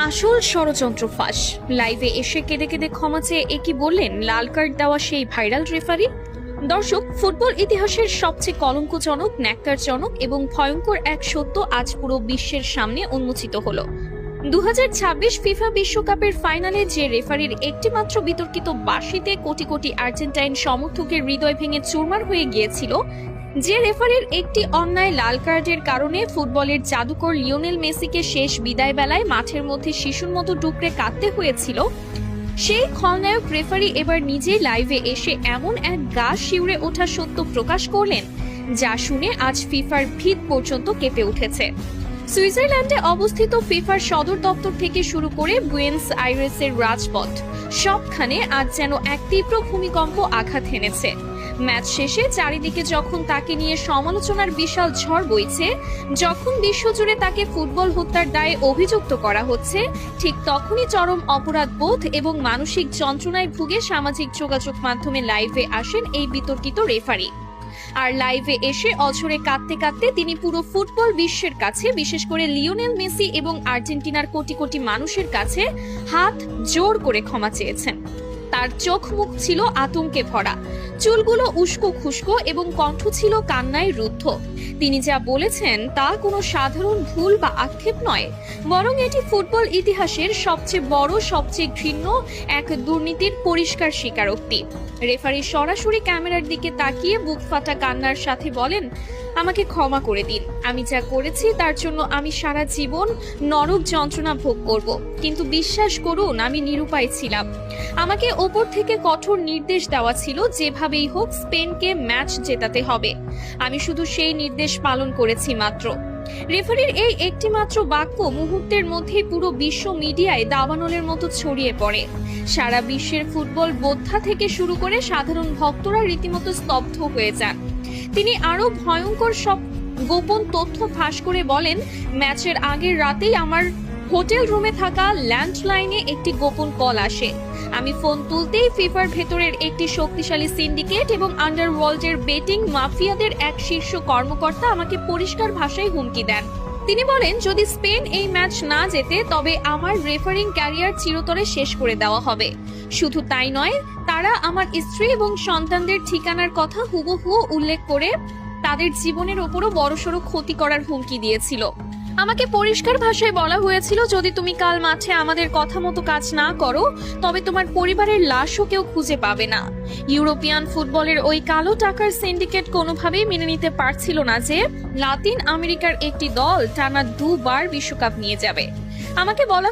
আসল ষড়যন্ত্র ফাঁস। লাইভে এসে কেঁদে কেঁদে ক্ষমা চেয়ে একই বললেন লাল কার্ড দেওয়া সেই ভাইরাল রেফারি। দর্শক, ফুটবল ইতিহাসের সবচেয়ে কলঙ্কজনক, ন্যাক্কারজনক এবং ভয়ঙ্কর এক সত্য আজ পুরো বিশ্বের সামনে উন্মোচিত হলো। 2026 ফিফা বিশ্বকাপের ফাইনালে যে রেফারির একটিমাত্র বিতর্কিত বাঁশিতে কোটি কোটি আর্জেন্টাইন সমর্থকের হৃদয় ভেঙে চুরমার হয়ে গিয়েছিল, যে রেফারির একটি অন্যায় লাল কার্ডের কারণে ফুটবলের জাদুকর লিওনেল মেসিকে শেষ বিদায় বেলায় মাঠের মধ্যে শিশুর মতো টুকরে কাঁদতে হয়েছিল, সেই খলনায়ক রেফারি এবার নিজেই লাইভে এসে এমন এক গা শিউরে ওঠা সত্য প্রকাশ করলেন, যা শুনে আজ ফিফার ভিত পর্যন্ত কেঁপে উঠেছে। সুইজারল্যান্ডে অবস্থিত ফিফার সদর দপ্তর থেকে শুরু করে বুয়েন্স আইরেসের রাজপথ, সবখানে আজ যেন এক তীব্র ভূমিকম্প আঘাত হেনেছে। ম্যাচ শেষে চারিদিকে যখন তাকে নিয়ে সমালোচনার বিশাল ঝড় বইছে, যখন বিশ্বজুড়ে তাকে ফুটবল হত্যার দায়ে অভিযুক্ত করা হচ্ছে, ঠিক তখনই চরম অপরাধবোধ এবং মানসিক যন্ত্রণায় ভুগে সামাজিক যোগাযোগ মাধ্যমে লাইভে আসেন এই বিতর্কিত রেফারি। আর লাইভে এসে অঝরে কাঁদতে কাঁদতে তিনি পুরো ফুটবল বিশ্বের কাছে, বিশেষ করে লিওনেল মেসি এবং আর্জেন্টিনার কোটি কোটি মানুষের কাছে হাত জোর করে ক্ষমা চেয়েছেন। তার চোখ মুখ ছিল আতঙ্কে ভরা, চুলগুলো উস্কো খুস্কো এবং কণ্ঠ ছিল কান্নায় রুদ্ধ। তিনি যা বলেছেন তা কোনো সাধারণ ভুল বা আক্ষেপ নয়, বরং এটি ফুটবল ইতিহাসের সবচেয়ে বড়, সবচেয়ে ঘৃণ্য এক দুর্নীতির পরিষ্কার স্বীকারোক্তি। রেফারি সরাসরি ক্যামেরার দিকে তাকিয়ে বুক ফাটা কান্নার সাথে বলেন, আমাকে ক্ষমা করে দিন, আমি যা করেছি তার জন্য আমি সারা জীবন নরক যন্ত্রণা ভোগ করব, কিন্তু বিশ্বাস করুন আমি নিরুপায় ছিলাম। আমাকে ওপর থেকে কঠোর নির্দেশ দেওয়া ছিল যেভাবেই হোক স্পেনকে ম্যাচ জেতাতে হবে, আমি শুধু সেই নির্দেশ পালন করেছি মাত্র। রেফারির এই একটি মাত্র বাক্য মুহূর্তের মধ্যেই পুরো বিশ্ব মিডিয়ায় দাবানলের মতো ছড়িয়ে পড়ে। সারা বিশ্বের ফুটবল বোদ্ধা থেকে শুরু করে সাধারণ ভক্তরা রীতিমতো স্তব্ধ হয়ে যান। তিনি আরো ভয়ঙ্কর সব গোপন তথ্য ফাঁস করে বলেন, ম্যাচের আগের রাতেই আমার হোটেল রুমে থাকা ল্যান্ডলাইনে একটি গোপন কল আসে। আমি ফোন তুলতেই ফিফার ভেতরের একটি শক্তিশালী সিন্ডিকেট এবং আন্ডারওয়ার্ল্ডের বেটিং মাফিয়াদের এক শীর্ষ কর্মকর্তা আমাকে পরিষ্কার ভাষায় হুমকি দেন। তিনি বলেন, যদি স্পেন এই ম্যাচ না জেতে তবে আমার রেফারিং ক্যারিয়ার চিরতরে শেষ করে দেওয়া হবে। শুধু তাই নয়, তারা আমার স্ত্রী এবং সন্তানদের ঠিকানার কথা হুবহু উল্লেখ করে তাদের জীবনের ওপরও বড়সড় ক্ষতি করার হুমকি দিয়েছিল। আমাকে পরিষ্কার ভাষায় বলা হয়েছিল, যদি তুমি কাল মাঠে আমাদের কথা মতো কাজ না করো তবে তোমার পরিবারের লাশও কেউ খুঁজে পাবে না। ইউরোপিয়ান ফুটবলের ওই কালো টাকার সিন্ডিকেট কোনোভাবেই মেনে নিতে পারছিল না যে লাতিন আমেরিকার একটি দল টানা 2 বার বিশ্বকাপ নিয়ে যাবে। আমাকে বলা